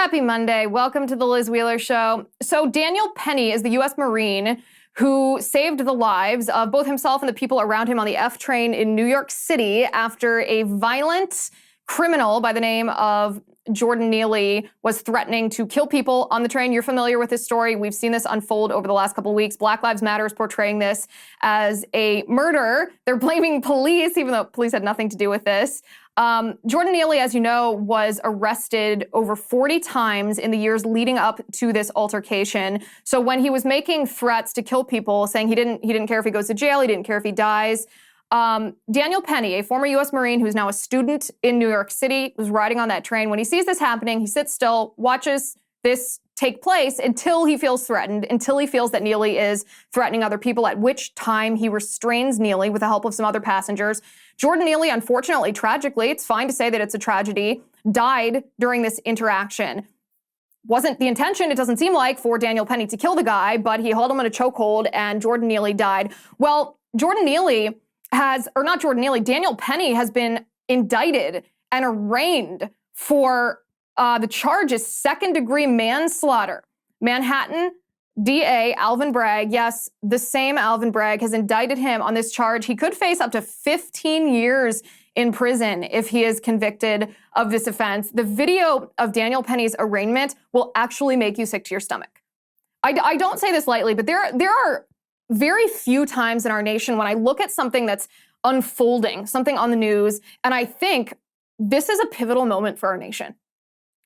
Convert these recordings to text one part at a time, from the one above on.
Happy Monday. Welcome to the Liz Wheeler Show. So Daniel Penny is the U.S. Marine who saved the lives of both himself and the people around him on the F train in New York City after a violent criminal by the name of Jordan Neely was threatening to kill people on the train. You're familiar with this story. We've seen this unfold over the last couple of weeks. Black Lives Matter is portraying this as a murder. They're blaming police, even though police had nothing to do with this. Jordan Neely, as you know, was arrested over 40 times in the years leading up to this altercation. So when he was making threats to kill people, saying he didn't care if he goes to jail, he didn't care if he dies, Daniel Penny, a former U.S. Marine who's now a student in New York City, was riding on that train. When he sees this happening, he sits still, watches this take place until he feels threatened, until he feels that Neely is threatening other people, at which time he restrains Neely with the help of some other passengers. Jordan Neely, unfortunately, tragically, it's fine to say that it's a tragedy, died during this interaction. Wasn't the intention, it doesn't seem like, for Daniel Penny to kill the guy, but he held him in a chokehold and Jordan Neely died. Well, Daniel Penny has been indicted and arraigned for the charge is second-degree manslaughter. Manhattan DA Alvin Bragg, yes, the same Alvin Bragg, has indicted him on this charge. He could face up to 15 years in prison if he is convicted of this offense. The video of Daniel Penny's arraignment will actually make you sick to your stomach. I don't say this lightly, but there are very few times in our nation when I look at something that's unfolding, something on the news, and I think this is a pivotal moment for our nation.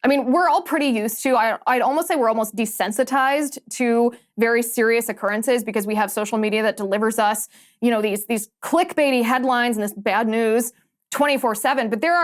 I mean, we're all pretty used to, I'd almost say we're almost desensitized to very serious occurrences because we have social media that delivers us, these clickbaity headlines and this bad news 24/7. But there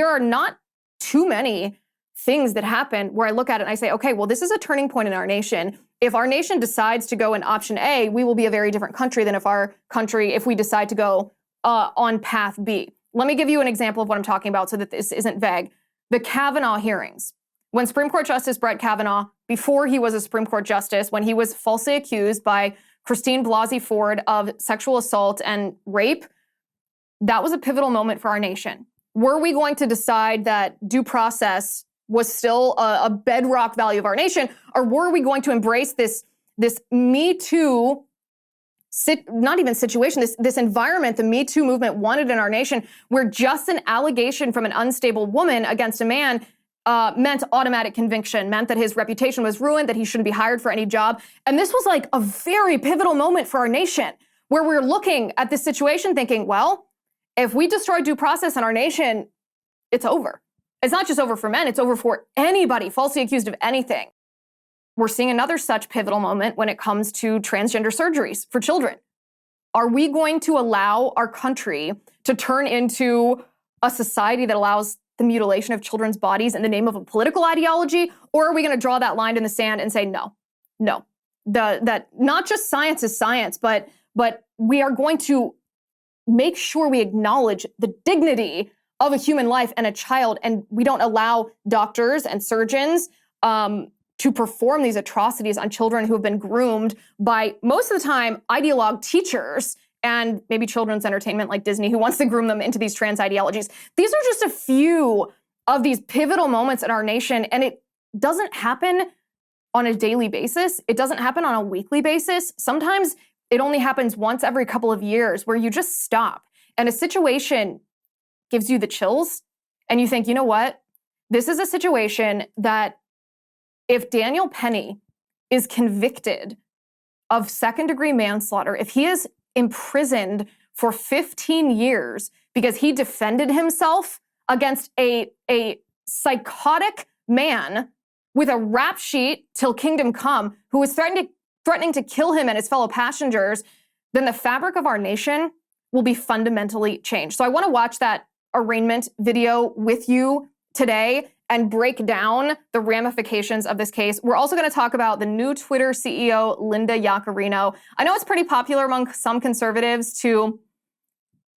are not too many things that happen where I look at it and I say, okay, well, this is a turning point in our nation. If our nation decides to go in option A, we will be a very different country than if we decide to go on path B. Let me give you an example of what I'm talking about so that this isn't vague. The Kavanaugh hearings. When Supreme Court Justice Brett Kavanaugh, before he was a Supreme Court Justice, when he was falsely accused by Christine Blasey Ford of sexual assault and rape, that was a pivotal moment for our nation. Were we going to decide that due process was still a bedrock value of our nation, or were we going to embrace this Me Too not even situation, this environment the Me Too movement wanted in our nation, where just an allegation from an unstable woman against a man meant automatic conviction, meant that his reputation was ruined, that he shouldn't be hired for any job. And this was like a very pivotal moment for our nation, where we're looking at this situation thinking, well, if we destroy due process in our nation, it's over. It's not just over for men, it's over for anybody falsely accused of anything. We're seeing another such pivotal moment when it comes to transgender surgeries for children. Are we going to allow our country to turn into a society that allows the mutilation of children's bodies in the name of a political ideology? Or are we going to draw that line in the sand and say, no, that not just science is science, but we are going to make sure we acknowledge the dignity of a human life and a child, and we don't allow doctors and surgeons to perform these atrocities on children who have been groomed by, most of the time, ideologue teachers and maybe children's entertainment like Disney, who wants to groom them into these trans ideologies. These are just a few of these pivotal moments in our nation, and it doesn't happen on a daily basis. It doesn't happen on a weekly basis. Sometimes it only happens once every couple of years, where you just stop and a situation gives you the chills and you think, you know what? This is a situation that if Daniel Penny is convicted of second-degree manslaughter, if he is imprisoned for 15 years because he defended himself against a psychotic man with a rap sheet till kingdom come, who was threatening to kill him and his fellow passengers, then the fabric of our nation will be fundamentally changed. So I want to watch that arraignment video with you today and break down the ramifications of this case. We're also going to talk about the new Twitter CEO, Linda Yaccarino. I know it's pretty popular among some conservatives to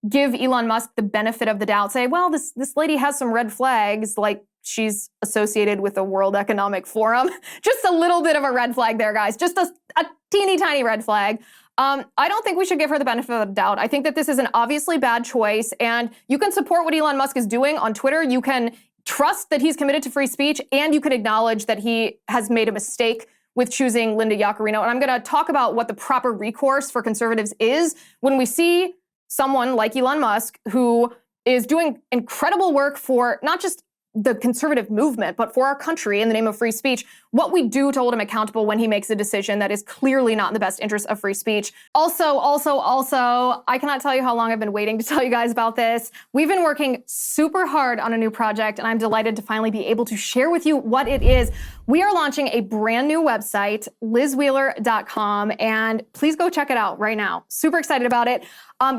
give Elon Musk the benefit of the doubt, say, well, this lady has some red flags, like she's associated with the World Economic Forum. Just a little bit of a red flag there, guys. Just a teeny tiny red flag. I don't think we should give her the benefit of the doubt. I think that this is an obviously bad choice, and you can support what Elon Musk is doing on Twitter. You can trust that he's committed to free speech, and you can acknowledge that he has made a mistake with choosing Linda Yaccarino. And I'm going to talk about what the proper recourse for conservatives is when we see someone like Elon Musk, who is doing incredible work for not just the conservative movement, but for our country in the name of free speech, what we do to hold him accountable when he makes a decision that is clearly not in the best interest of free speech. Also, I cannot tell you how long I've been waiting to tell you guys about this. We've been working super hard on a new project, and I'm delighted to finally be able to share with you what it is. We are launching a brand new website, lizwheeler.com, and please go check it out right now. Super excited about it.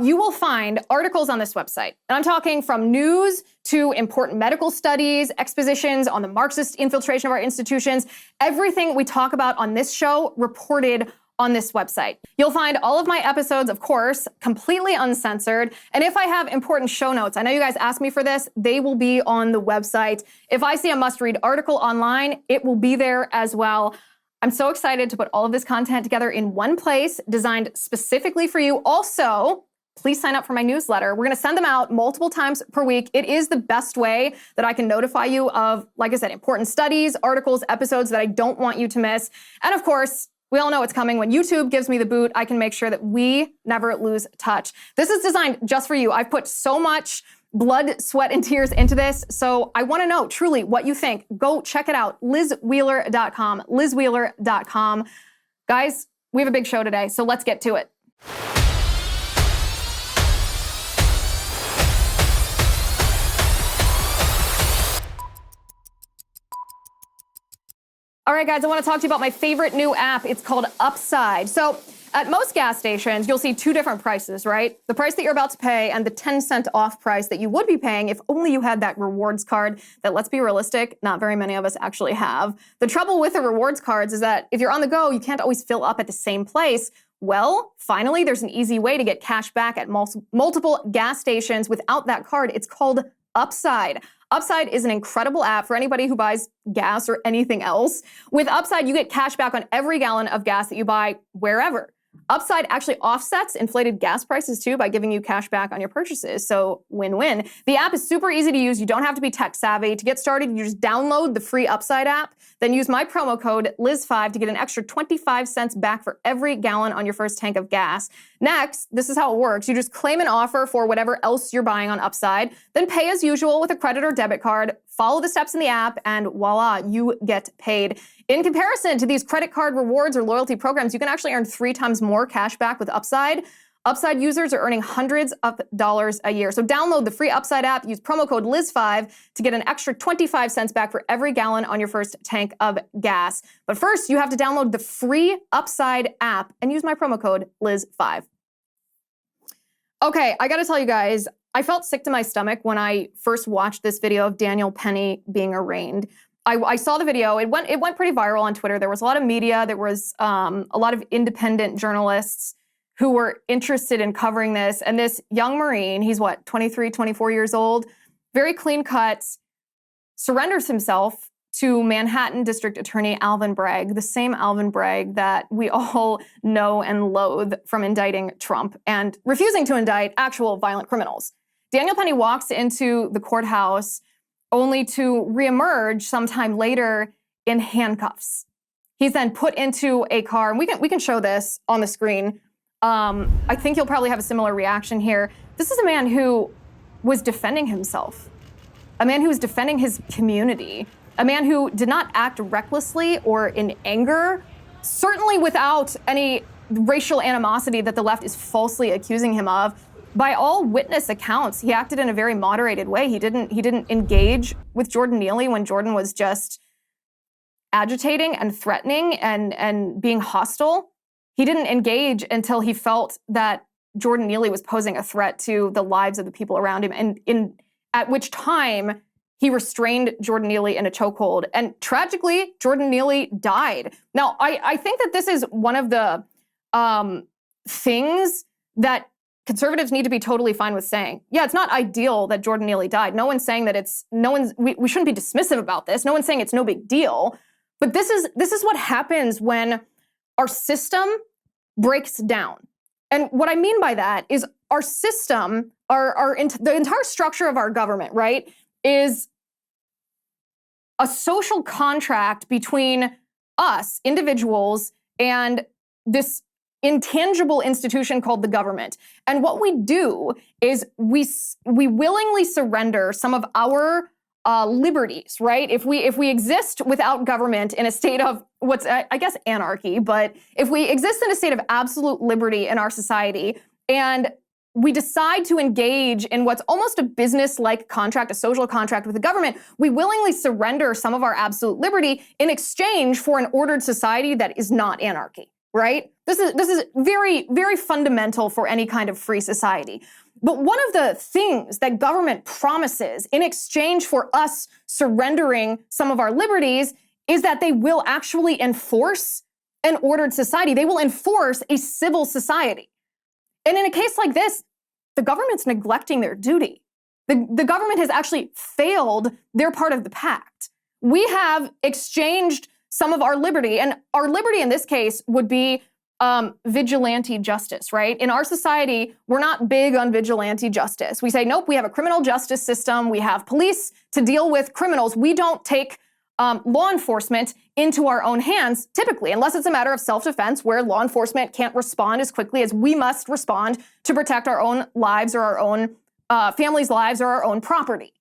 You will find articles on this website, and I'm talking from news to important medical studies, expositions on the Marxist infiltration of our institutions, everything we talk about on this show reported on this website. You'll find all of my episodes, of course, completely uncensored. And if I have important show notes, I know you guys asked me for this, they will be on the website. If I see a must-read article online, it will be there as well. I'm so excited to put all of this content together in one place, designed specifically for you. Also, please sign up for my newsletter. We're going to send them out multiple times per week. It is the best way that I can notify you of, like I said, important studies, articles, episodes that I don't want you to miss. And of course, we all know what's coming. When YouTube gives me the boot, I can make sure that we never lose touch. This is designed just for you. I've put so much blood, sweat, and tears into this. So I want to know truly what you think. Go check it out. lizwheeler.com, lizwheeler.com. Guys, we have a big show today, so let's get to it. All right, guys, I want to talk to you about my favorite new app. It's called Upside. So at most gas stations, you'll see two different prices, right? The price that you're about to pay and the 10-cent off price that you would be paying if only you had that rewards card that, let's be realistic, not very many of us actually have. The trouble with the rewards cards is that if you're on the go, you can't always fill up at the same place. Well, finally, there's an easy way to get cash back at multiple gas stations without that card. It's called Upside. Upside is an incredible app for anybody who buys gas or anything else. With Upside, you get cash back on every gallon of gas that you buy wherever. Upside actually offsets inflated gas prices too by giving you cash back on your purchases. So win-win. The app is super easy to use. You don't have to be tech savvy. To get started, you just download the free Upside app, then use my promo code Liz5 to get an extra 25 cents back for every gallon on your first tank of gas. Next, this is how it works. You just claim an offer for whatever else you're buying on Upside, then pay as usual with a credit or debit card, follow the steps in the app, and voila, you get paid. In comparison to these credit card rewards or loyalty programs, you can actually earn 3 times more cash back with Upside. Upside users are earning hundreds of dollars a year. So download the free Upside app, use promo code Liz5 to get an extra 25 cents back for every gallon on your first tank of gas. But first, you have to download the free Upside app and use my promo code Liz5. Okay, I gotta tell you guys, I felt sick to my stomach when I first watched this video of Daniel Penny being arraigned. I saw the video. It went pretty viral on Twitter. There was a lot of media. There was a lot of independent journalists who were interested in covering this. And this young Marine, he's what, 23, 24 years old, very clean cut, surrenders himself to Manhattan District Attorney Alvin Bragg, the same Alvin Bragg that we all know and loathe from indicting Trump and refusing to indict actual violent criminals. Daniel Penny walks into the courthouse only to reemerge sometime later in handcuffs. He's then put into a car, and we can show this on the screen. I think you'll probably have a similar reaction here. This is a man who was defending himself, a man who was defending his community, a man who did not act recklessly or in anger, certainly without any racial animosity that the left is falsely accusing him of. By all witness accounts, he acted in a very moderated way. He didn't engage with Jordan Neely when Jordan was just agitating and threatening and being hostile. He didn't engage until he felt that Jordan Neely was posing a threat to the lives of the people around him, and at which time he restrained Jordan Neely in a chokehold. And tragically, Jordan Neely died. Now, I think that this is one of the things that conservatives need to be totally fine with saying. Yeah, it's not ideal that Jordan Neely died. No one's saying that we shouldn't be dismissive about this. No one's saying it's no big deal. But this is what happens when our system breaks down. And what I mean by that is our system, the entire structure of our government, right, is a social contract between us, individuals, and this intangible institution called the government. And what we do is we willingly surrender some of our liberties, right? If we exist without government in a state of what's, I guess, anarchy, but if we exist in a state of absolute liberty in our society, and we decide to engage in what's almost a business-like contract, a social contract with the government, we willingly surrender some of our absolute liberty in exchange for an ordered society that is not anarchy, right? This is very, very fundamental for any kind of free society. But one of the things that government promises in exchange for us surrendering some of our liberties is that they will actually enforce an ordered society. They will enforce a civil society. And in a case like this, the government's neglecting their duty. The government has actually failed their part of the pact. We have exchanged some of our liberty, and our liberty in this case would be vigilante justice, right? In our society, we're not big on vigilante justice. We say, nope, we have a criminal justice system. We have police to deal with criminals. We don't take law enforcement into our own hands, typically, unless it's a matter of self-defense where law enforcement can't respond as quickly as we must respond to protect our own lives or our own families' lives or our own property.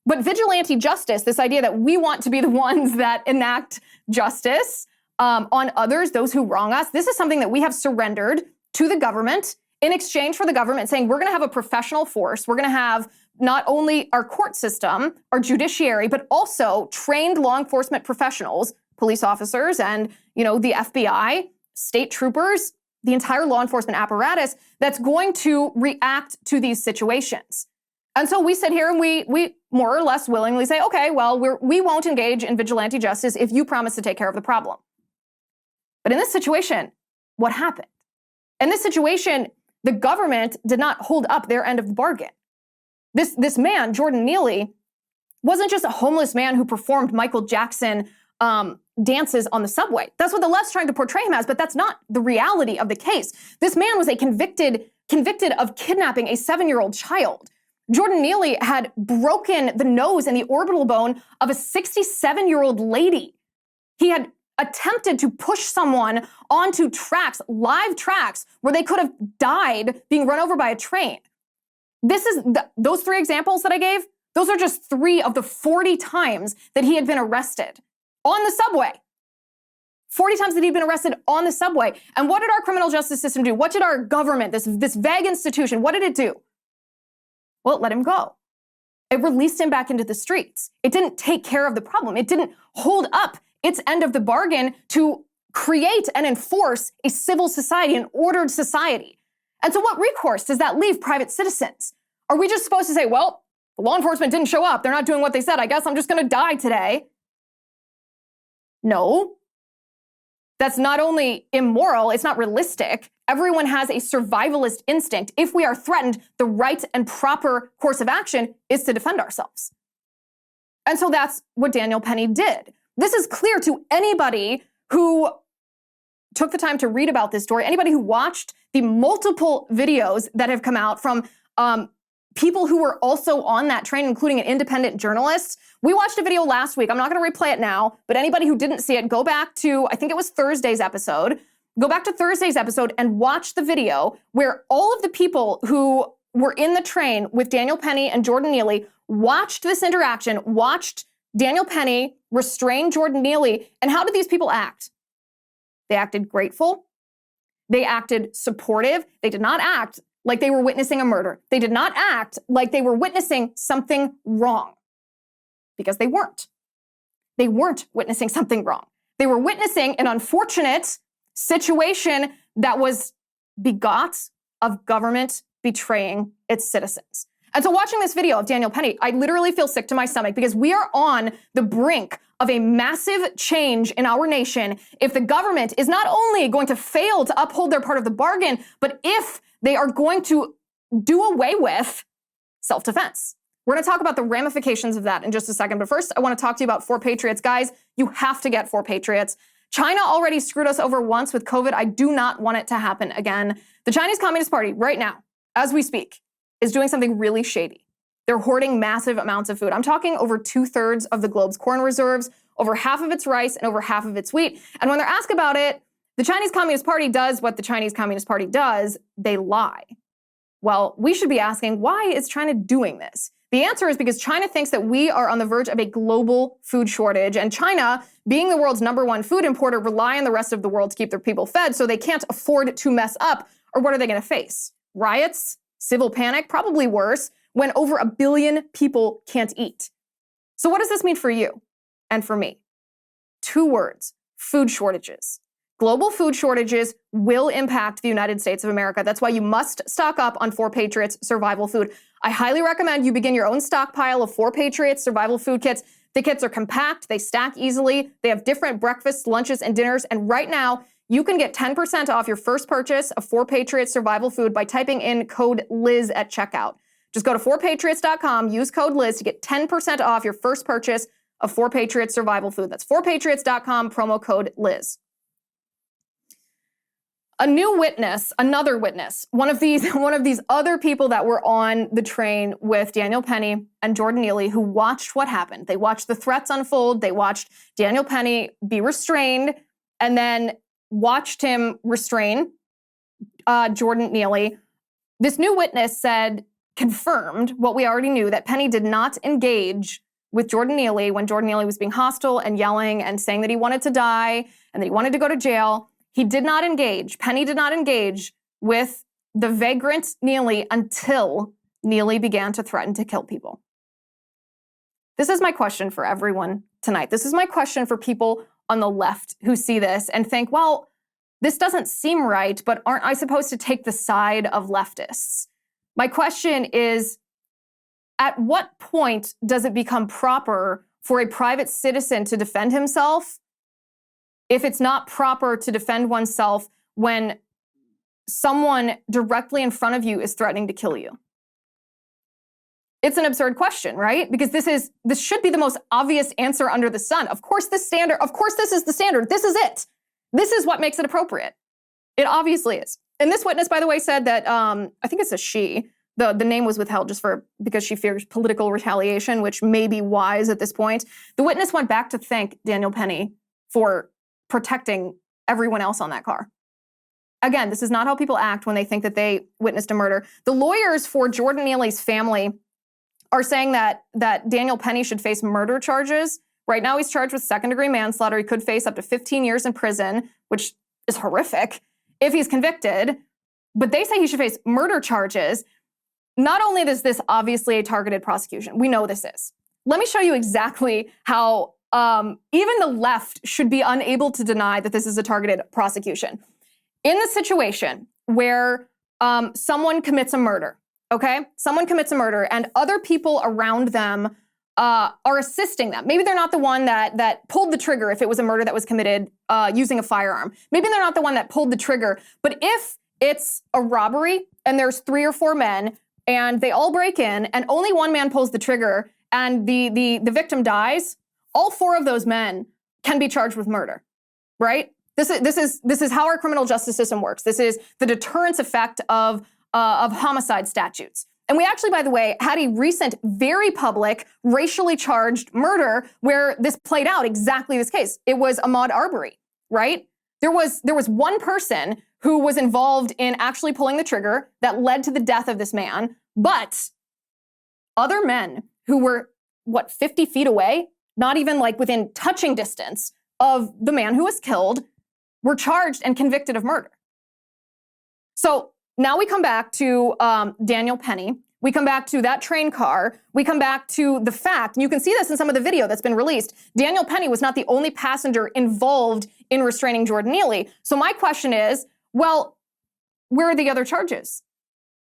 But vigilante justice, this idea that we want to be the ones that enact justice on others, those who wrong us, this is something that we have surrendered to the government in exchange for the government saying we're going to have a professional force. We're going to have not only our court system, our judiciary, but also trained law enforcement professionals, police officers and, the FBI, state troopers, the entire law enforcement apparatus that's going to react to these situations. And so we sit here and we more or less willingly say, okay, well, we won't engage in vigilante justice if you promise to take care of the problem. But in this situation, what happened? In this situation, the government did not hold up their end of the bargain. This man, Jordan Neely, wasn't just a homeless man who performed Michael Jackson dances on the subway. That's what the left's trying to portray him as, but that's not the reality of the case. This man was a convicted of kidnapping a 7-year-old child. Jordan Neely had broken the nose and the orbital bone of a 67-year-old lady. He had attempted to push someone onto tracks, live tracks, where they could have died being run over by a train. Those 3 examples that I gave, those are just 3 of the 40 times that he had been arrested on the subway. 40 times that he'd been arrested on the subway. And what did our criminal justice system do? What did our government, this vague institution, what did it do? Well, it let him go. It released him back into the streets. It didn't take care of the problem. It didn't hold up its end of the bargain to create and enforce a civil society, an ordered society. And so what recourse does that leave private citizens? Are we just supposed to say, well, the law enforcement didn't show up. They're not doing what they said. I guess I'm just going to die today. No. That's not only immoral, it's not realistic. Everyone has a survivalist instinct. If we are threatened, the right and proper course of action is to defend ourselves. And so that's what Daniel Penny did. This is clear to anybody who took the time to read about this story, anybody who watched the multiple videos that have come out from people who were also on that train, including an independent journalist. We watched a video last week. I'm not going to replay it now, but anybody who didn't see it, go back to, I think it was Thursday's episode. Go back to Thursday's episode and watch the video where all of the people who were in the train with Daniel Penny and Jordan Neely watched this interaction, watched Daniel Penny restrain Jordan Neely. And how did these people act? They acted grateful. They acted supportive. They did not act like they were witnessing a murder. They did not act like they were witnessing something wrong, because they weren't. They weren't witnessing something wrong. They were witnessing an unfortunate situation that was begot of government betraying its citizens. And so watching this video of Daniel Penny, I literally feel sick to my stomach, because we are on the brink of a massive change in our nation if the government is not only going to fail to uphold their part of the bargain, but if they are going to do away with self-defense. We're going to talk about the ramifications of that in just a second. But first, I want to talk to you about 4 Patriots. Guys, you have to get 4 Patriots. China already screwed us over once with COVID. I do not want it to happen again. The Chinese Communist Party right now, as we speak, is doing something really shady. They're hoarding massive amounts of food. I'm talking over 2/3 of the globe's corn reserves, over half of its rice, and over half of its wheat. And when they're asked about it, the Chinese Communist Party does what the Chinese Communist Party does. They lie. Well, we should be asking, why is China doing this? The answer is because China thinks that we are on the verge of a global food shortage, and China, being the world's #1 food importer, rely on the rest of the world to keep their people fed, so they can't afford to mess up. Or what are they going to face? Riots? Civil panic? Probably worse, when over 1 billion people can't eat. So what does this mean for you and for me? 2 words: food shortages. Global food shortages will impact the United States of America. That's why you must stock up on 4 Patriots survival food. I highly recommend you begin your own stockpile of 4 Patriots survival food kits. The kits are compact, they stack easily, they have different breakfasts, lunches, and dinners, and right now, you can get 10% off your first purchase of 4 Patriots survival food by typing in code Liz at checkout. Just go to 4patriots.com, use code Liz to get 10% off your first purchase of 4 Patriots survival food. That's 4patriots.com, promo code Liz. A new witness, another witness, one of these other people that were on the train with Daniel Penny and Jordan Neely, who watched what happened. They watched the threats unfold. They watched Daniel Penny be restrained and then watched him restrain Jordan Neely. This new witness confirmed what we already knew, that Penny did not engage with Jordan Neely when Jordan Neely was being hostile and yelling and saying that he wanted to die and that he wanted to go to jail. He did not engage. Penny did not engage with the vagrant Neely until Neely began to threaten to kill people. This is my question for everyone tonight. This is my question for people on the left who see this and think, well, this doesn't seem right, but aren't I supposed to take the side of leftists? My question is, at what point does it become proper for a private citizen to defend himself if it's not proper to defend oneself when someone directly in front of you is threatening to kill you? It's an absurd question, right? Because this should be the most obvious answer under the sun. Of course this is the standard. This is it. This is what makes it appropriate. It obviously is. And this witness, by the way, said that, I think it's a she, the name was withheld because she fears political retaliation, which may be wise at this point. The witness went back to thank Daniel Penny for protecting everyone else on that car. Again, this is not how people act when they think that they witnessed a murder. The lawyers for Jordan Neely's family are saying that Daniel Penny should face murder charges. Right now, he's charged with second-degree manslaughter. He could face up to 15 years in prison, which is horrific if he's convicted. But they say he should face murder charges. Not only is this obviously a targeted prosecution, we know this is. Let me show you exactly how even the left should be unable to deny that this is a targeted prosecution. In the situation where someone commits a murder, okay? Someone commits a murder and other people around them are assisting them. Maybe they're not the one that pulled the trigger if it was a murder that was committed using a firearm. Maybe they're not the one that pulled the trigger. But if it's a robbery and there's 3 or 4 men and they all break in and only one man pulls the trigger and the victim dies, all 4 of those men can be charged with murder, right? This is how our criminal justice system works. This is the deterrence effect of homicide statutes. And we actually, by the way, had a recent, very public, racially charged murder where this played out, exactly this case. It was Ahmaud Arbery, right? There was one person who was involved in actually pulling the trigger that led to the death of this man, but other men who were, 50 feet away, not even like within touching distance of the man who was killed, were charged and convicted of murder. So now we come back to Daniel Penny. We come back to that train car. We come back to the fact, and you can see this in some of the video that's been released, Daniel Penny was not the only passenger involved in restraining Jordan Neely. So my question is, well, where are the other charges?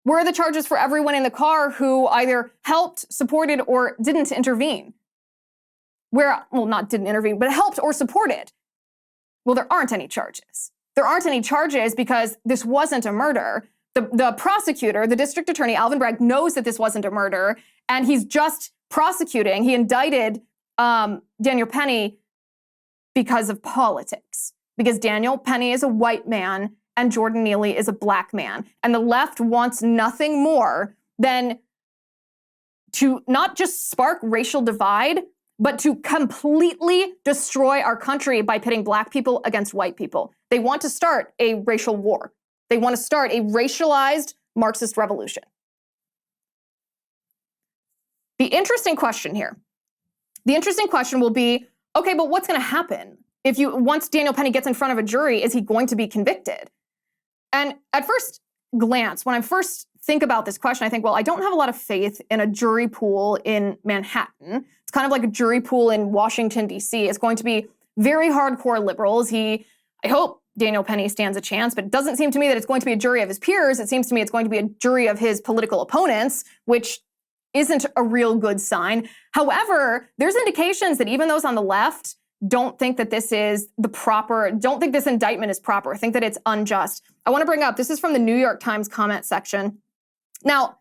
Where are the charges for everyone in the car who either helped, supported, or didn't intervene? Not didn't intervene, but helped or supported. Well, there aren't any charges. There aren't any charges because this wasn't a murder. The prosecutor, the district attorney, Alvin Bragg, knows that this wasn't a murder, and he's just prosecuting. He indicted Daniel Penny because of politics, because Daniel Penny is a white man and Jordan Neely is a black man. And the left wants nothing more than to not just spark racial divide, but to completely destroy our country by pitting black people against white people. They want to start a racial war. They want to start a racialized Marxist revolution. The interesting question here, the interesting question will be, okay, but what's going to happen? Once Daniel Penny gets in front of a jury, is he going to be convicted? And at first glance, when I first think about this question, I think, well, I don't have a lot of faith in a jury pool in Manhattan. It's kind of like a jury pool in Washington, D.C. It's going to be very hardcore liberals. I hope Daniel Penny stands a chance, but it doesn't seem to me that it's going to be a jury of his peers. It seems to me it's going to be a jury of his political opponents, which isn't a real good sign. However, there's indications that even those on the left don't think that this indictment is proper, think that it's unjust. I want to bring up, this is from the New York Times comment section. Now,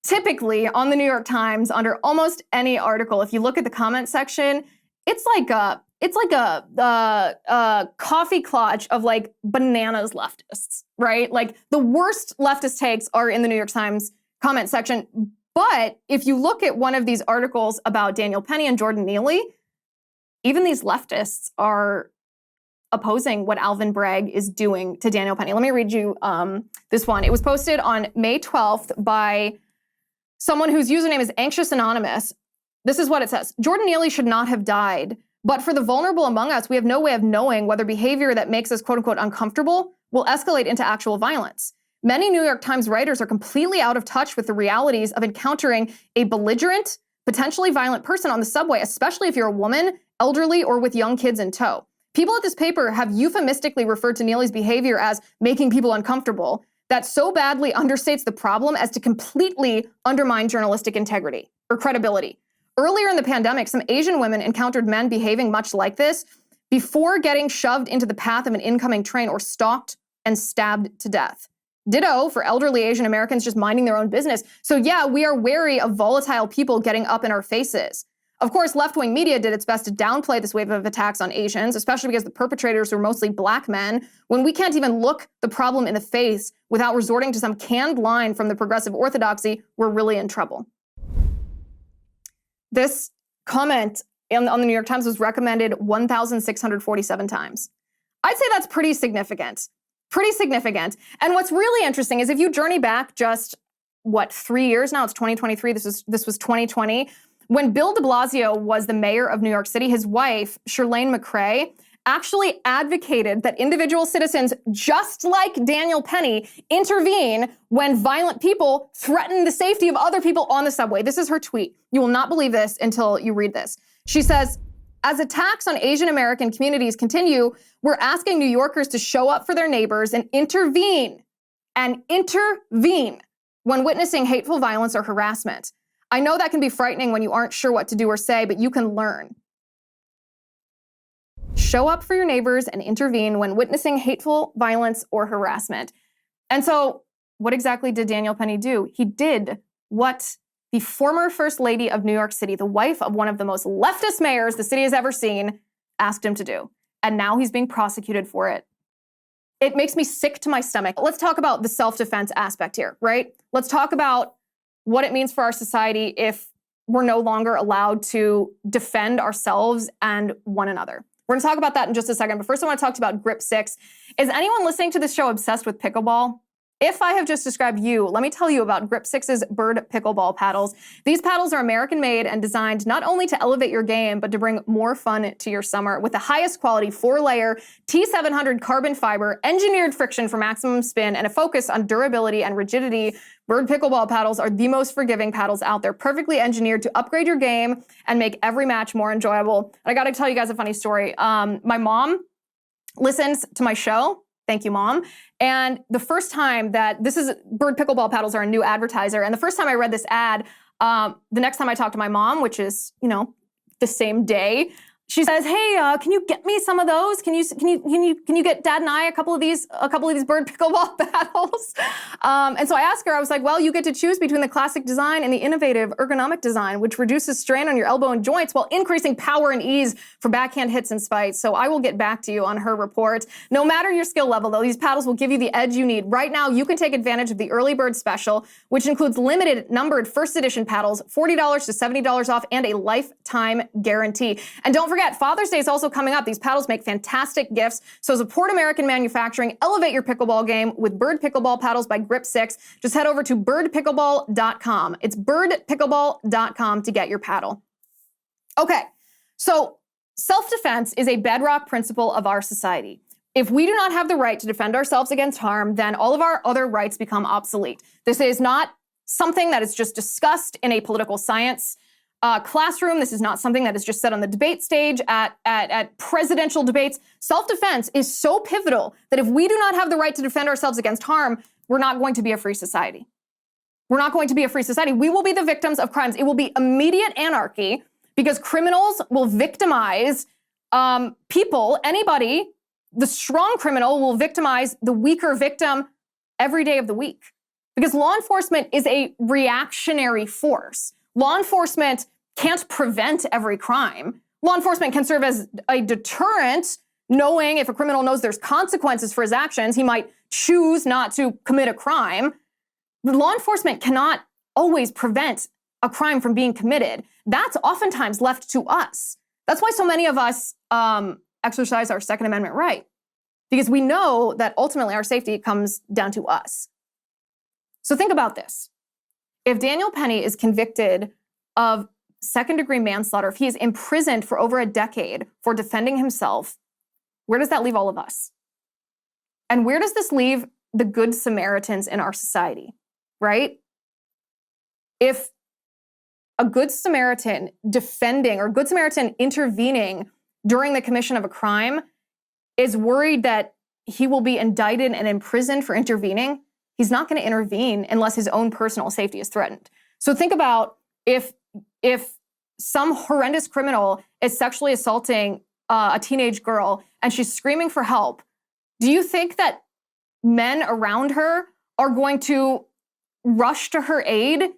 typically on the New York Times, under almost any article, if you look at the comment section, it's like a coffee clutch of like bananas leftists, right? Like the worst leftist takes are in the New York Times comment section. But if you look at one of these articles about Daniel Penny and Jordan Neely, even these leftists are opposing what Alvin Bragg is doing to Daniel Penny. Let me read you this one. It was posted on May 12th by someone whose username is Anxious Anonymous. This is what it says. Jordan Neely should not have died, but for the vulnerable among us, we have no way of knowing whether behavior that makes us quote unquote uncomfortable will escalate into actual violence. Many New York Times writers are completely out of touch with the realities of encountering a belligerent, potentially violent person on the subway, especially if you're a woman, elderly, or with young kids in tow. People at this paper have euphemistically referred to Neely's behavior as making people uncomfortable that so badly understates the problem as to completely undermine journalistic integrity or credibility. Earlier in the pandemic, some Asian women encountered men behaving much like this before getting shoved into the path of an incoming train or stalked and stabbed to death. Ditto for elderly Asian Americans just minding their own business. So yeah, we are wary of volatile people getting up in our faces. Of course, left-wing media did its best to downplay this wave of attacks on Asians, especially because the perpetrators were mostly black men, when we can't even look the problem in the face without resorting to some canned line from the progressive orthodoxy, we're really in trouble. This comment on the New York Times was recommended 1,647 times. I'd say that's pretty significant. Pretty significant. And what's really interesting is if you journey back just, 3 years now? It's 2023. This was 2020. When Bill de Blasio was the mayor of New York City, his wife, Chirlane McCray, actually advocated that individual citizens, just like Daniel Penny, intervene when violent people threaten the safety of other people on the subway. This is her tweet. You will not believe this until you read this. She says, as attacks on Asian American communities continue, we're asking New Yorkers to show up for their neighbors and intervene when witnessing hateful violence or harassment. I know that can be frightening when you aren't sure what to do or say, but you can learn. Show up for your neighbors and intervene when witnessing hateful violence or harassment. And so what exactly did Daniel Penny do? He did what the former First Lady of New York City, the wife of one of the most leftist mayors the city has ever seen, asked him to do. And now he's being prosecuted for it. It makes me sick to my stomach. Let's talk about the self-defense aspect here, right? Let's talk about what it means for our society if we're no longer allowed to defend ourselves and one another. We're going to talk about that in just a second, but first I want to talk about Grip 6. Is anyone listening to this show obsessed with pickleball? If I have just described you, let me tell you about Grip 6's Bird Pickleball paddles. These paddles are American-made and designed not only to elevate your game, but to bring more fun to your summer. With the highest quality 4-layer T700 carbon fiber, engineered friction for maximum spin, and a focus on durability and rigidity, Bird Pickleball paddles are the most forgiving paddles out there, perfectly engineered to upgrade your game and make every match more enjoyable. And I gotta tell you guys a funny story. My mom listens to my show. Thank you, Mom. And the first time that Bird Pickleball paddles are a new advertiser. And the first time I read this ad, the next time I talked to my mom, which is, the same day, she says, "Hey, can you get me some of those? Can you get Dad and I a couple of these bird pickleball paddles?" And so I asked her, I was like, "Well, you get to choose between the classic design and the innovative ergonomic design, which reduces strain on your elbow and joints while increasing power and ease for backhand hits and spikes." So I will get back to you on her report. No matter your skill level, though, these paddles will give you the edge you need. Right now, you can take advantage of the early bird special, which includes limited numbered first edition paddles, $40 to $70 off, and a lifetime guarantee. And don't forget, Father's Day is also coming up. These paddles make fantastic gifts. So support American manufacturing. Elevate your pickleball game with Bird Pickleball paddles by Grip 6. Just head over to birdpickleball.com. It's birdpickleball.com to get your paddle. Okay, so self-defense is a bedrock principle of our society. If we do not have the right to defend ourselves against harm, then all of our other rights become obsolete. This is not something that is just discussed in a political science classroom. This is not something that is just said on the debate stage at presidential debates. Self-defense is so pivotal that if we do not have the right to defend ourselves against harm, we're not going to be a free society. We're not going to be a free society. We will be the victims of crimes. It will be immediate anarchy because criminals will victimize people, anybody. The strong criminal will victimize the weaker victim every day of the week because law enforcement is a reactionary force. Law enforcement can't prevent every crime. Law enforcement can serve as a deterrent, knowing if a criminal knows there's consequences for his actions, he might choose not to commit a crime. Law enforcement cannot always prevent a crime from being committed. That's oftentimes left to us. That's why so many of us exercise our Second Amendment right, because we know that ultimately our safety comes down to us. So think about this. If Daniel Penny is convicted of second-degree manslaughter, if he is imprisoned for over a decade for defending himself, where does that leave all of us? And where does this leave the good Samaritans in our society, right? If a good Samaritan defending or good Samaritan intervening during the commission of a crime is worried that he will be indicted and imprisoned for intervening, he's not going to intervene unless his own personal safety is threatened. So think about if some horrendous criminal is sexually assaulting a teenage girl and she's screaming for help, do you think that men around her are going to rush to her aid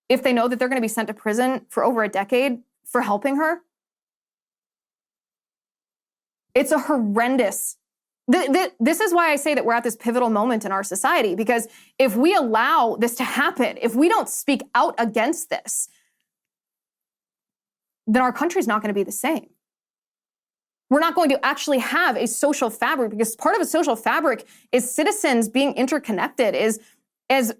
if they know that they're going to be sent to prison for over a decade for helping her? It's a horrendous. This is why I say that we're at this pivotal moment in our society, because if we allow this to happen, if we don't speak out against this, then our country's not going to be the same. We're not going to actually have a social fabric, because part of a social fabric is citizens being interconnected. As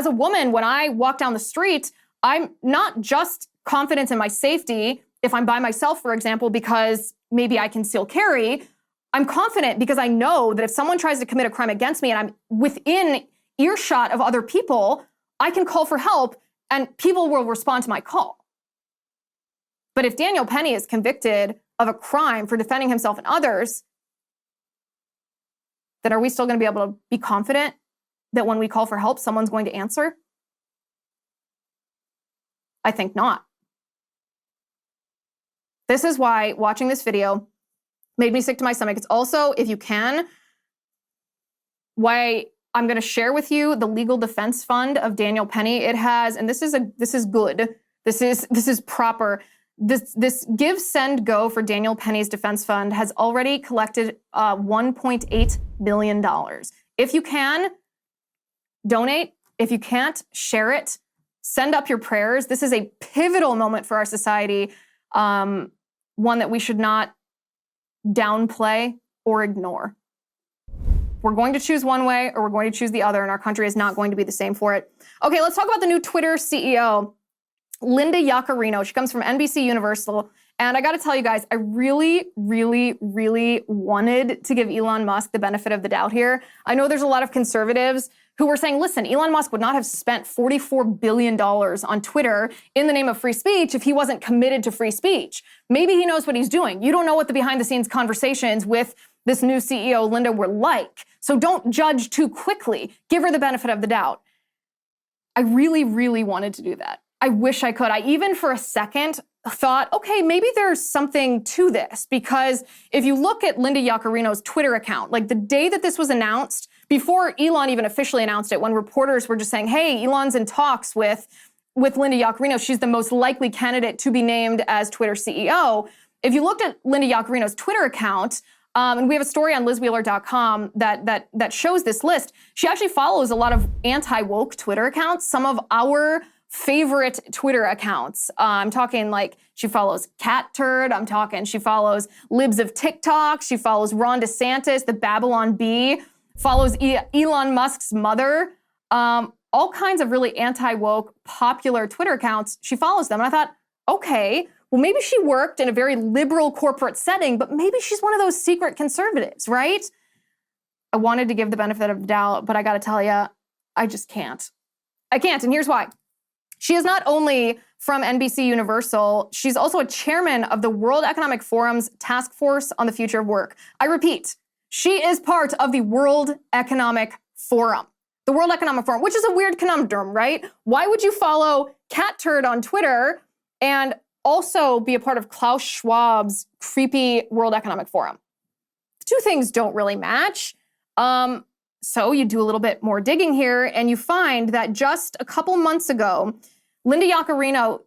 a woman, when I walk down the street, I'm not just confident in my safety if I'm by myself, for example, because maybe I can still carry. I'm confident because I know that if someone tries to commit a crime against me and I'm within earshot of other people, I can call for help and people will respond to my call. But if Daniel Penny is convicted of a crime for defending himself and others, then are we still going to be able to be confident that when we call for help, someone's going to answer? I think not. This is why watching this video made me sick to my stomach. It's also, if you can, why I'm going to share with you the legal defense fund of Daniel Penny. It has, and this is good. This is proper. This Give, Send, Go for Daniel Penny's defense fund has already collected $1.8 billion. If you can, donate. If you can't, share it. Send up your prayers. This is a pivotal moment for our society, one that we should not downplay or ignore. We're going to choose one way or we're going to choose the other, and our country is not going to be the same for it. Okay, let's talk about the new Twitter CEO, Linda Yaccarino. She comes from NBC Universal. And I got to tell you guys, I really, really, really wanted to give Elon Musk the benefit of the doubt here. I know there's a lot of conservatives who were saying, listen, Elon Musk would not have spent $44 billion on Twitter in the name of free speech if he wasn't committed to free speech. Maybe he knows what he's doing. You don't know what the behind-the-scenes conversations with this new CEO, Linda, were like. So don't judge too quickly. Give her the benefit of the doubt. I really, really wanted to do that. I wish I could. I even for a second thought, okay, maybe there's something to this, because if you look at Linda Yaccarino's Twitter account, like the day that this was announced, before Elon even officially announced it, when reporters were just saying, hey, Elon's in talks with Linda Yaccarino, she's the most likely candidate to be named as Twitter CEO. If you looked at Linda Yaccarino's Twitter account, and we have a story on lizwheeler.com that shows this list, she actually follows a lot of anti-woke Twitter accounts, some of our favorite Twitter accounts. I'm talking like she follows Cat Turd. I'm talking she follows Libs of TikTok. She follows Ron DeSantis, the Babylon Bee, follows Elon Musk's mother. All kinds of really anti-woke popular Twitter accounts. She follows them. And I thought, okay, well, maybe she worked in a very liberal corporate setting, but maybe she's one of those secret conservatives, right? I wanted to give the benefit of the doubt, but I got to tell you, I just can't. I can't, and here's why. She is not only from NBC Universal, she's also a chairman of the World Economic Forum's Task Force on the Future of Work. I repeat, she is part of the World Economic Forum. The World Economic Forum, which is a weird conundrum, right? Why would you follow Cat Turd on Twitter and also be a part of Klaus Schwab's creepy World Economic Forum? The two things don't really match. So you do a little bit more digging here, and you find that just a couple months ago, Linda Yaccarino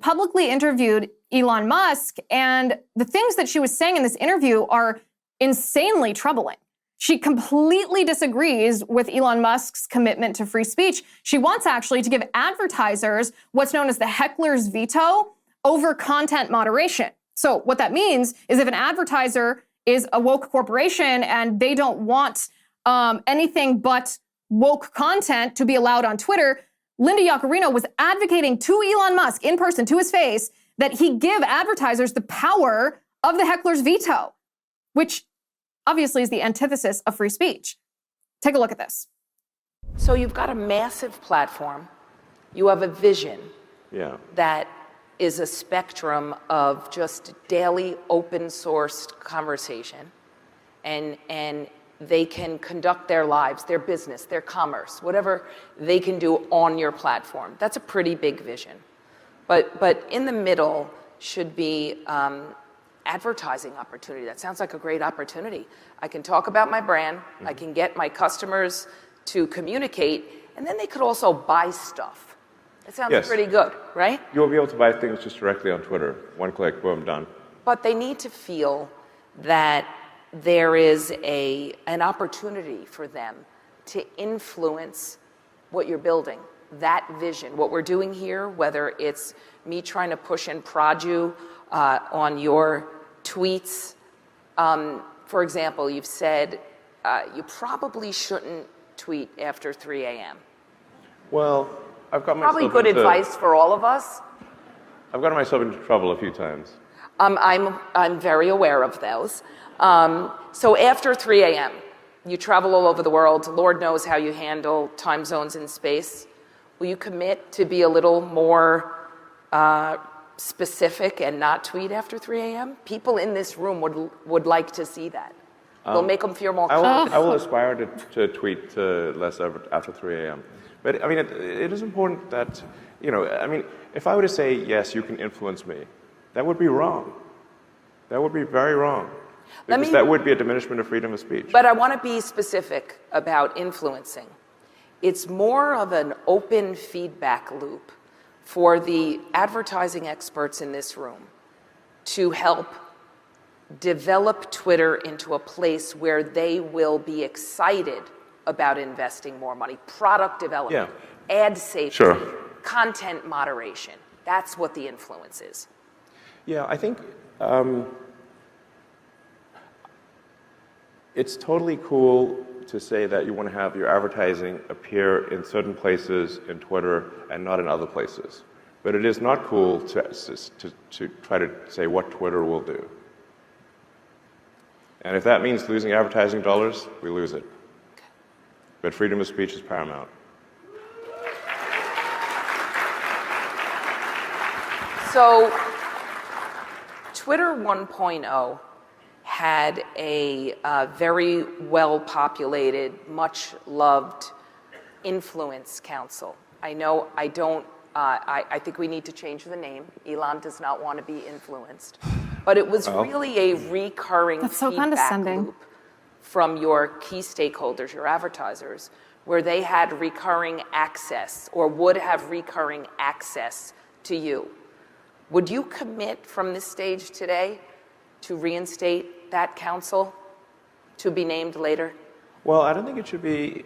publicly interviewed Elon Musk, and the things that she was saying in this interview are insanely troubling. She completely disagrees with Elon Musk's commitment to free speech. She wants actually to give advertisers what's known as the heckler's veto over content moderation. So what that means is if an advertiser is a woke corporation and they don't want anything but woke content to be allowed on Twitter, Linda Yaccarino was advocating to Elon Musk in person, to his face, that he give advertisers the power of the heckler's veto, which obviously is the antithesis of free speech. Take a look at this. So you've got a massive platform. You have a vision that is a spectrum of just daily open sourced conversation, and they can conduct their lives, their business, their commerce, whatever they can do on your platform. That's a pretty big vision. But in the middle should be advertising opportunity. That sounds like a great opportunity. I can talk about my brand, I can get my customers to communicate, and then they could also buy stuff. It sounds pretty good, right? You'll be able to buy things just directly on Twitter. One click, boom, done. But they need to feel that there is an opportunity for them to influence what you're building, that vision. What we're doing here, whether it's me trying to push and prod you on your tweets. For example, you've said you probably shouldn't tweet after 3 a.m. Well, I've got myself Probably good advice for all of us. I've gotten myself into trouble a few times. I'm very aware of those. So after 3 a.m., you travel all over the world. Lord knows how you handle time zones in space. Will you commit to be a little more specific and not tweet after 3 a.m.? People in this room would like to see that. It'll make them feel more confident. I will aspire to tweet less after 3 a.m. But I mean, it is important that, if I were to say, yes, you can influence me, that would be wrong. That would be very wrong. Because that would be a diminishment of freedom of speech. But I want to be specific about influencing. It's more of an open feedback loop for the advertising experts in this room to help develop Twitter into a place where they will be excited about investing more money. Product development, ad safety, content moderation. That's what the influence is. Yeah, I think it's totally cool to say that you want to have your advertising appear in certain places in Twitter and not in other places. But it is not cool to try to say what Twitter will do. And if that means losing advertising dollars, we lose it. But freedom of speech is paramount. So Twitter 1.0 had a very well-populated, much-loved influence council. I know I don't I think we need to change the name. Elon does not want to be influenced. But it was really a recurring feedback loop from your key stakeholders, your advertisers, where they had recurring access or would have recurring access to you. Would you commit from this stage today to reinstate that council to be named later? Well, I don't think it should be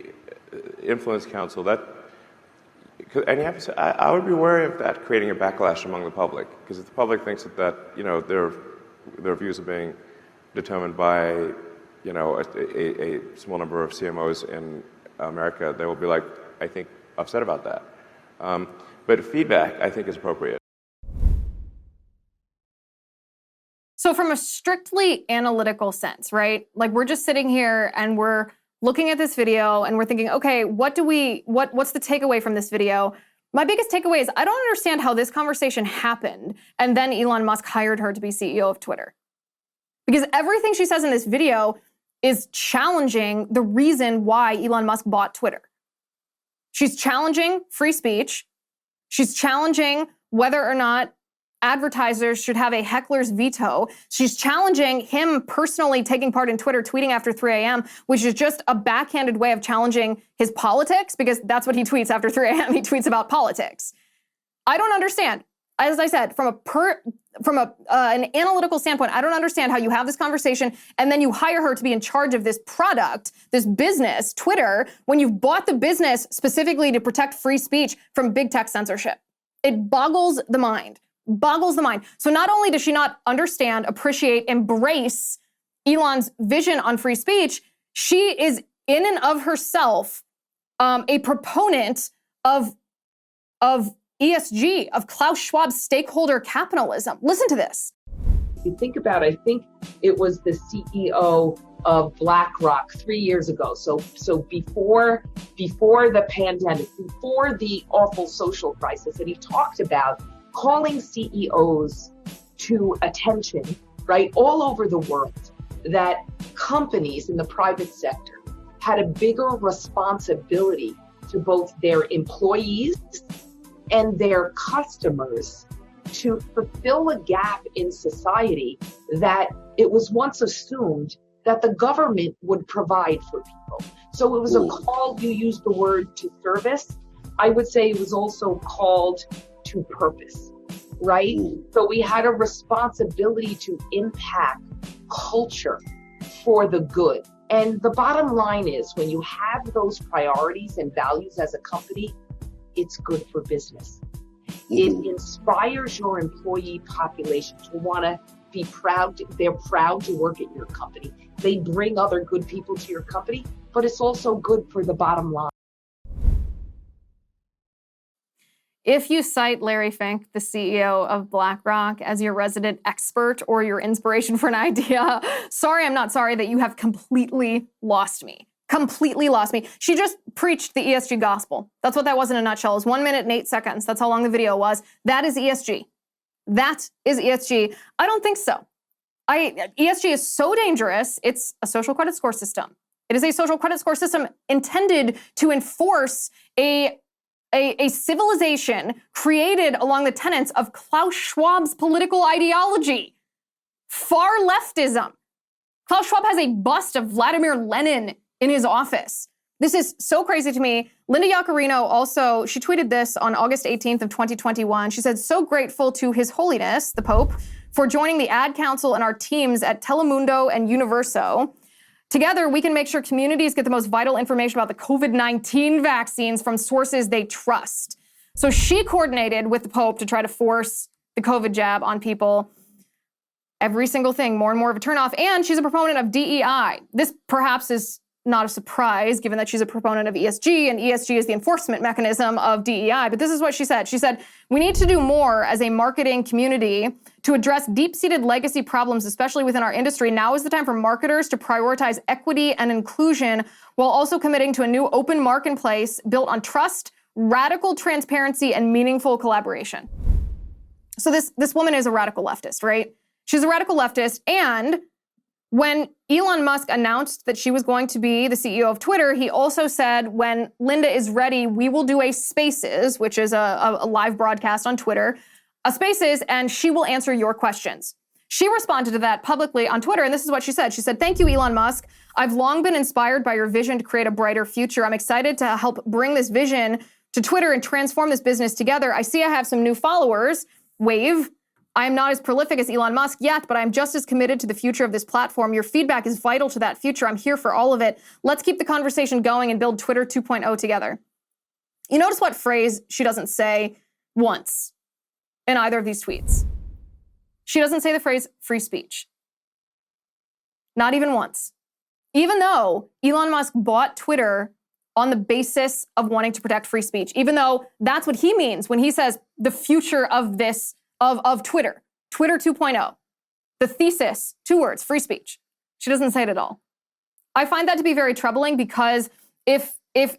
influence council. And you have to say, I would be wary of that creating a backlash among the public, because if the public thinks that their views are being determined by a small number of CMOs in America, they will be I think, upset about that. But feedback, I think, is appropriate. So from a strictly analytical sense, right? We're just sitting here and we're looking at this video and we're thinking, okay, what's the takeaway from this video? My biggest takeaway is I don't understand how this conversation happened and then Elon Musk hired her to be CEO of Twitter. Because everything she says in this video is challenging the reason why Elon Musk bought Twitter. She's challenging free speech. She's challenging whether or not advertisers should have a heckler's veto. She's challenging him personally taking part in Twitter tweeting after 3 a.m., which is just a backhanded way of challenging his politics, because that's what he tweets after 3 a.m. He tweets about politics. I don't understand. As I said, from an analytical standpoint, I don't understand how you have this conversation and then you hire her to be in charge of this product, this business, Twitter, when you've bought the business specifically to protect free speech from big tech censorship. It boggles the mind. So not only does she not understand, appreciate, embrace Elon's vision on free speech, she is in and of herself a proponent of ESG, of Klaus Schwab's stakeholder capitalism. Listen to this. If you think about it, I think it was the CEO of BlackRock 3 years ago. So before the pandemic, before the awful social crisis, and he talked about calling CEOs to attention, right, all over the world, that companies in the private sector had a bigger responsibility to both their employees and their customers to fulfill a gap in society that it was once assumed that the government would provide for people. So it was a call, you used the word, to service. I would say it was also called to purpose, right? So we had a responsibility to impact culture for the good. And the bottom line is, when you have those priorities and values as a company, it's good for business. It inspires your employee population to want to be proud. They're proud to work at your company. They bring other good people to your company, but it's also good for the bottom line. If you cite Larry Fink, the CEO of BlackRock, as your resident expert or your inspiration for an idea, sorry, I'm not sorry that you have completely lost me. Completely lost me. She just preached the ESG gospel. That's what that was in a nutshell. It was 1 minute and 8 seconds. That's how long the video was. That is ESG. That is ESG. I don't think so. ESG is so dangerous. It's a social credit score system. It is a social credit score system intended to enforce a civilization created along the tenets of Klaus Schwab's political ideology. Far leftism. Klaus Schwab has a bust of Vladimir Lenin in his office. This is so crazy to me. Linda Yaccarino also, she tweeted this on August 18th of 2021. She said, "So grateful to His Holiness, the Pope, for joining the ad council and our teams at Telemundo and Universo. Together, we can make sure communities get the most vital information about the COVID-19 vaccines from sources they trust." So she coordinated with the Pope to try to force the COVID jab on people. Every single thing, more and more of a turnoff. And she's a proponent of DEI. This perhaps is not a surprise, given that she's a proponent of ESG, and ESG is the enforcement mechanism of DEI. But this is what she said. She said, "We need to do more as a marketing community to address deep-seated legacy problems, especially within our industry. Now is the time for marketers to prioritize equity and inclusion while also committing to a new open marketplace built on trust, radical transparency, and meaningful collaboration." So this woman is a radical leftist, right? She's a radical leftist, and When Elon Musk announced that she was going to be the CEO of Twitter, he also said, when Linda is ready, we will do a Spaces, which is a live broadcast on Twitter, a Spaces, and she will answer your questions. She responded to that publicly on Twitter, and this is what she said. She said, "Thank you, Elon Musk. I've long been inspired by your vision to create a brighter future. I'm excited to help bring this vision to Twitter and transform this business together. I see I have some new followers. Wave. I am not as prolific as Elon Musk yet, but I'm just as committed to the future of this platform. Your feedback is vital to that future. I'm here for all of it. Let's keep the conversation going and build Twitter 2.0 together." You notice what phrase she doesn't say once in either of these tweets. She doesn't say the phrase free speech. Not even once. Even though Elon Musk bought Twitter on the basis of wanting to protect free speech, even though that's what he means when he says the future of this, of Twitter, Twitter 2.0, the thesis, 2 words, free speech. She doesn't say it at all. I find that to be very troubling because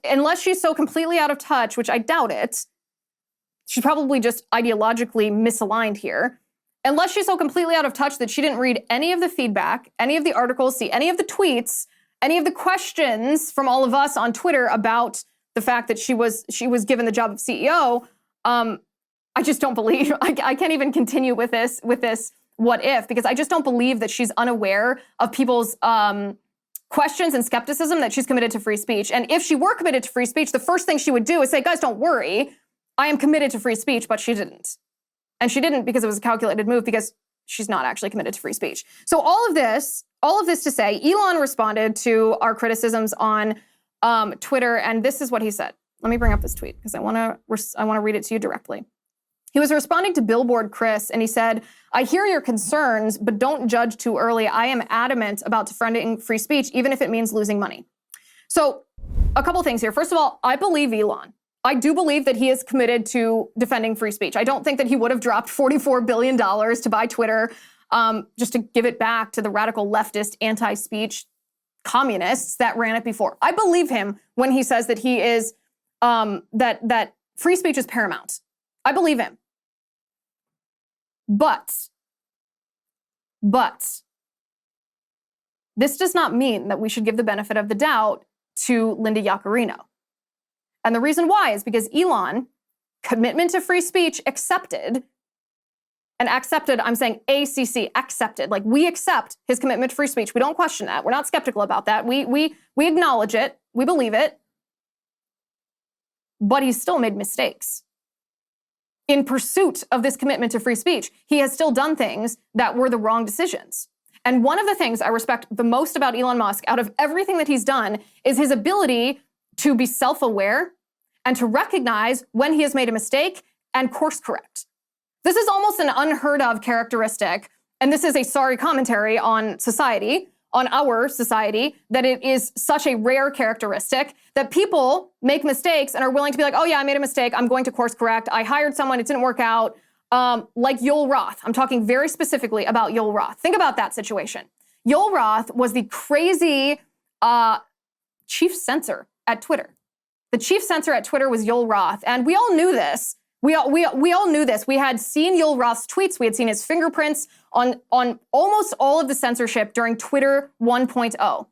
unless she's so completely out of touch, which I doubt it, she's probably just ideologically misaligned here. Unless she's so completely out of touch that she didn't read any of the feedback, any of the articles, see any of the tweets, any of the questions from all of us on Twitter about the fact that she was given the job of CEO, I just don't believe, I can't even continue with this what if, because I just don't believe that she's unaware of people's questions and skepticism that she's committed to free speech. And if she were committed to free speech, the first thing she would do is say, guys, don't worry, I am committed to free speech, but she didn't. And she didn't because it was a calculated move, because she's not actually committed to free speech. So all of this to say, Elon responded to our criticisms on Twitter, and this is what he said. Let me bring up this tweet because I want to read it to you directly. He was responding to Billboard Chris, and he said, "I hear your concerns, but don't judge too early. I am adamant about defending free speech, even if it means losing money." So a couple things here. First of all, I believe Elon. I do believe that he is committed to defending free speech. I don't think that he would have dropped $44 billion to buy Twitter just to give it back to the radical leftist anti-speech communists that ran it before. I believe him when he says that he is, that free speech is paramount. I believe him. But this does not mean that we should give the benefit of the doubt to Linda Yaccarino. And the reason why is because Elon, commitment to free speech, accepted, I'm saying ACC, accepted. Like, we accept his commitment to free speech. We don't question that. We're not skeptical about that. We acknowledge it. We believe it. But he's still made mistakes. In pursuit of this commitment to free speech, he has still done things that were the wrong decisions. And one of the things I respect the most about Elon Musk, out of everything that he's done, is his ability to be self-aware and to recognize when he has made a mistake and course correct. This is almost an unheard of characteristic, and this is a sorry commentary on society, on our society, that it is such a rare characteristic that people make mistakes and are willing to be like, oh yeah, I made a mistake, I'm going to course correct, I hired someone, it didn't work out, like Yoel Roth. I'm talking very specifically about Yoel Roth. Think about that situation. Yoel Roth was the crazy chief censor at Twitter. The chief censor at Twitter was Yoel Roth, and we all knew this. We all knew this. We had seen Yoel Roth's tweets. We had seen his fingerprints on almost all of the censorship during Twitter 1.0.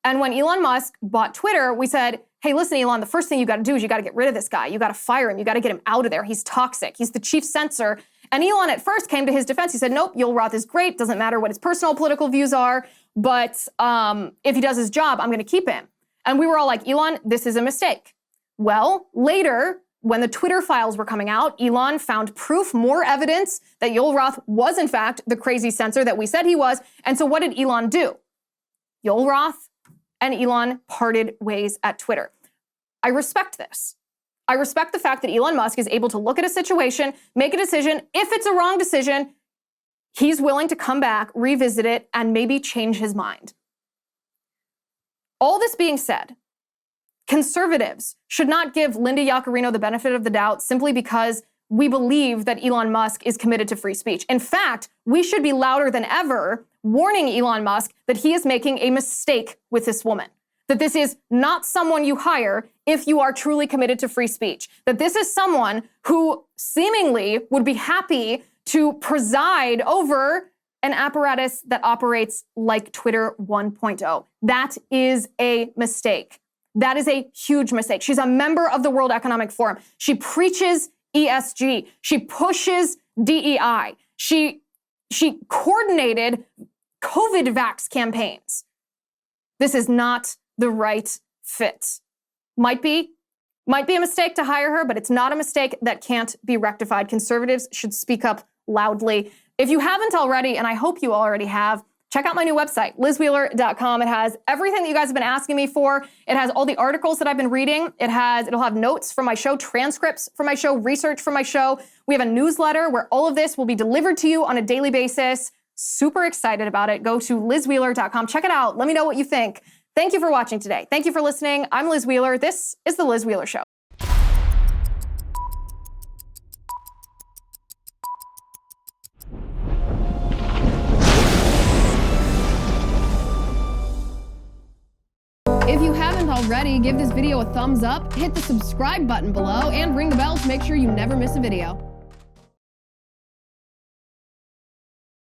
And when Elon Musk bought Twitter, we said, hey, listen, Elon, the first thing you got to do is you got to get rid of this guy. You got to fire him. You got to get him out of there. He's toxic. He's the chief censor. And Elon at first came to his defense. He said, nope, Yoel Roth is great. Doesn't matter what his personal political views are. But if he does his job, I'm going to keep him. And we were all like, Elon, this is a mistake. Well, later, when the Twitter files were coming out, Elon found proof, more evidence that Yoel Roth was, in fact, the crazy censor that we said he was. And so what did Elon do? Yoel Roth and Elon parted ways at Twitter. I respect this. I respect the fact that Elon Musk is able to look at a situation, make a decision. If it's a wrong decision, he's willing to come back, revisit it, and maybe change his mind. All this being said, conservatives should not give Linda Yaccarino the benefit of the doubt simply because we believe that Elon Musk is committed to free speech. In fact, we should be louder than ever warning Elon Musk that he is making a mistake with this woman, that this is not someone you hire if you are truly committed to free speech, that this is someone who seemingly would be happy to preside over an apparatus that operates like Twitter 1.0. That is a mistake. That is a huge mistake. She's a member of the World Economic Forum. She preaches ESG. She pushes DEI. She coordinated COVID vax campaigns. This is not the right fit. Might be a mistake to hire her, but it's not a mistake that can't be rectified. Conservatives should speak up loudly. If you haven't already, and I hope you already have, check out my new website, lizwheeler.com. It has everything that you guys have been asking me for. It has all the articles that I've been reading. It'll have notes from my show, transcripts from my show, research from my show. We have a newsletter where all of this will be delivered to you on a daily basis. Super excited about it. Go to lizwheeler.com. Check it out. Let me know what you think. Thank you for watching today. Thank you for listening. I'm Liz Wheeler. This is The Liz Wheeler Show. If you haven't already, give this video a thumbs up, hit the subscribe button below, and ring the bell to make sure you never miss a video.